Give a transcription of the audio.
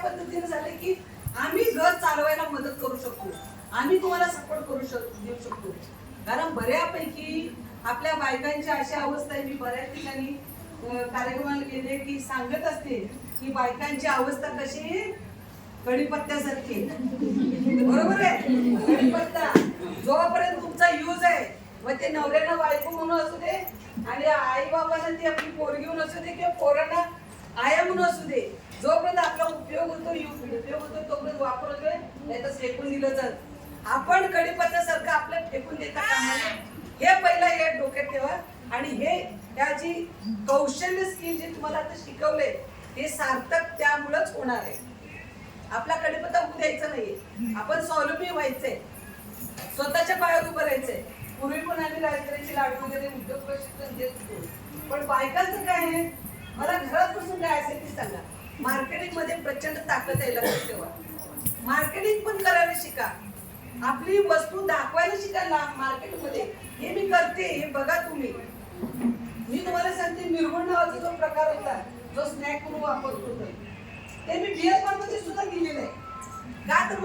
पद्धतीने झाले की आम्ही घर चालवायला मदत करू शकतो, आम्ही तुम्हाला सपोर्ट देऊ शकतो. कारण बऱ्यापैकी आपल्या बायकांची अशी अवस्था आहे, मी बऱ्याच ठिकाणी कार्यक्रमाला गेले की सांगत असते की बायकांची अवस्था कशी कढीपत्त्यासारखी. बरोबर आहे, कढीपत्ता जोपर्यंत तुमचा यूज आहे, मग ते नवऱ्याला बायको म्हणून असू दे आणि आई बाबांना ती आपली पोरगी म्हणून असू दे किंवा पोरांना आया म्हणून असू दे, जोपर्यंत आपला उपयोग होतो तोपर्यंत वापर होतोय, नाही तर फेकून दिलं तर आपण कढीपत्त्यासारखं आपलं फेकून देता कामा नये. हे पहिला हे डोक्यात ठेवा. आणि हे त्याची कौशल्य स्किल जे तुम्हाला आता शिकवलंय ते सार्थक त्यामुळेच होणार आहे. आपला कढीपत्ता उभं द्यायचं नाहीये, आपण स्वावलंबी व्हायचंय, स्वतःच्या पायावर उभं राहायचंय. पूर्वी पण आम्ही राजगिरीचे लाडू वगैरे उद्योग प्रशिक्षण देत होतो, पण बायकांचं काय आहे, मला घरात बसून काय असेल ती सांगा. मार्केटिंग मध्ये प्रचंड ताकद आहे, लक्षात ठेवा. मार्केटिंग पण करायला शिका, आपली वस्तू दाखवायला शिकायला मार्केटमध्ये. हे मी करते, हे बघा तुम्ही. मी तुम्हाला सांगते, मिरगुण नावाचा जो प्रकार होता, जो स्नॅक म्हणून वापरत होतो, ते मी बिअर मध्ये सुद्धा दिलेलं आहे. का तर